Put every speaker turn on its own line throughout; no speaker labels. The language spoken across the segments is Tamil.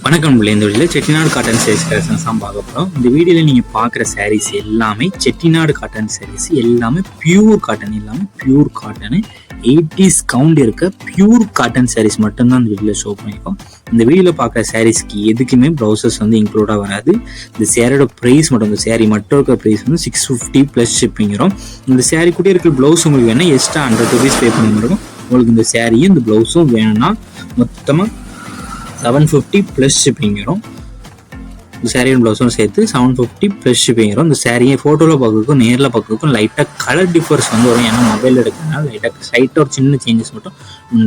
வணக்கம். இந்த வீடியோவில் செட்டிநாடு காட்டன் சாரீஸ் கலெக்ஷன்ஸ் தான் பார்க்க போகிறோம். இந்த வீடியோவில் நீங்கள் பார்க்குற சாரீஸ் எல்லாமே செட்டிநாடு காட்டன் சாரீஸ், எல்லாமே பியூர் காட்டன், எல்லாமே பியூர் காட்டனு 80s கவுண்ட் இருக்க பியூர் காட்டன் சாரீஸ் மட்டும்தான் இந்த வீடியோவில் ஷோ பண்ணியிருக்கோம். இந்த வீடியோவில் பார்க்குற சாரீஸ்க்கு எதுக்குமே ப்ளவுசஸ் வந்து இன்க்ளூடாக வராது. இந்த சேரோட ப்ரைஸ் மட்டும், இந்த சேரீ மட்டும் இருக்கிற ப்ரைஸ் வந்து 650 ப்ளஸ் ஷிப்பிங் வரும். இந்த சேரீ கூட இருக்கிற ப்ளவுஸ் உங்களுக்கு வேணால் எக்ஸ்ட்ரா 100 rupees பே பண்ண முடியும். உங்களுக்கு இந்த சேரீயும் இந்த ப்ளவுஸும் வேணும்னா மொத்தமாக 750 ப்ளஸ் ஷிப்பிங் வரும். இந்த சேரீயும் ப்ளவுஸும் சேர்த்து 750 ப்ளஸ் ஷிப்பிங் வரும். இந்த சேரீயை ஃபோட்டோவில் பார்க்குறதுக்கும் நேரில் பார்க்குறதுக்கும் லைட்டாக கலர் டிஃபர்ஸ் வந்து வரும். ஏன்னா மொபைல் எடுக்கிறதுனால லைட்டாக ஒரு சின்ன சேஞ்சஸ் மட்டும்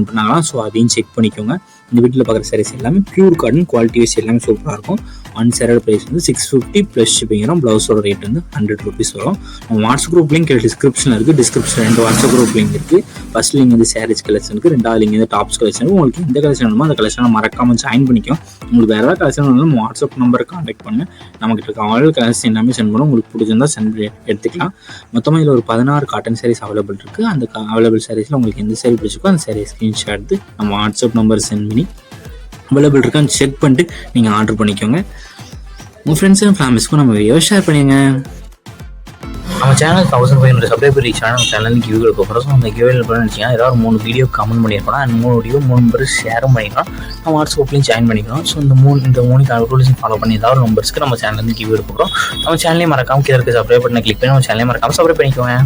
பண்ணாங்களாம். ஸோ அதையும் செக் பண்ணிக்கோங்க. இந்த வீட்டில் பார்க்குற சாரீஸ் எல்லாமே பியூர் காட்டன், குவாலிட்டி வைஸ் எல்லாமே சூப்பராக இருக்கும். ஒன் சேரோட ப்ரைஸ் வந்து 650 ப்ளஸ் ஷிப்பிங் வரும். ப்ளவுஸோட ரேட் வந்து 100 rupees வரும். நம்ம வாட்ஸ்அப் குரூப் லிங்க் டிஸ்கிரிப்ஷனில் இருக்குது. டிஸ்கிரிப்ஷன் 2 வாட்ஸ்அப் குரூப் லிங்க் இருக்குது. ஃபர்ஸ்ட் லிங்க் வந்து சாரீஸ் கலெக்ஷனுக்கு, 2வது லிங்க் வந்து டாப்ஸ் கலெக்ஷனுக்கு. உங்களுக்கு எந்த கலெக்ஷன் வேணுமோ அந்த கலெக்ஷனை மறக்காமல் ஜாயின் பண்ணிக்கும். உங்களுக்கு வேறு ஏதாவது கலெக்ஷன் வேணும் நம்ம வாட்ஸ்அப் நம்பரை கான்டாக்ட் பண்ணுங்கள். நமக்கு இருக்க ஆல் கலெக்ஷன் எல்லாமே சென்ட் பண்ணுவோம். உங்களுக்கு பிடிச்சிருந்தா சென்ட் எடுத்துக்கலாம். மொத்தமாக இதில் ஒரு 16 காட்டன் சாரீஸ் அவைலபிள் இருக்குது. அந்த அவைலபிள் சாரீஸில் உங்களுக்கு எந்த சாரீ பிடிச்சிருக்கோ அந்த சாரீ ஸ்க்ரீன்ஷாட் எடுத்து நம்ம வாட்ஸ்அப் நம்பர் சென்ட் பண்ணி அவைலபிள் இருக்கான்னு செக் பண்ணிட்டு நீங்கள் ஆர்டர் பண்ணிக்கோங்க. உங்கள் ஃப்ரெண்ட்ஸ் அண்ட் ஃபேமிலிஸ்க்கும் நம்ம வீடியோ ஷேர் பண்ணிங்க. நம்ம சேனல் 1500 சப்ஸ்கிரைபர் ரீச் ஆனால் நம்ம சேனலுக்கு கிவ்வே எடுக்க போகிறோம். ஸோ அந்த கிவ்வே நினச்சிங்கன்னா ஏதாவது 3 வீடியோ கமெண்ட் பண்ணியிருக்கோம். அந்த 3 வீடியோ 3 நம்பர் ஷேரும் பண்ணிக்கலாம். நம்ம வாட்ஸ்அப்லையும் ஜாயின் பண்ணிக்கிறோம். ஸோ இந்த 3 ரூல்ஸையும் ஃபாலோ பண்ணி ஏதாவது நம்பர்ஸ்க்கு நம்ம சேனலுக்கு கிவ்வே எடுக்க போகிறோம். நம்ம சேனலையும் மறக்காமல் கீழே இருக்க சப்ஸ்கிரைப் பண்ணி கிளிக் பண்ணி நம்ம சேனலையும் மறக்காமல் சப்ஸ்கிரைப் பண்ணிக்கோங்க.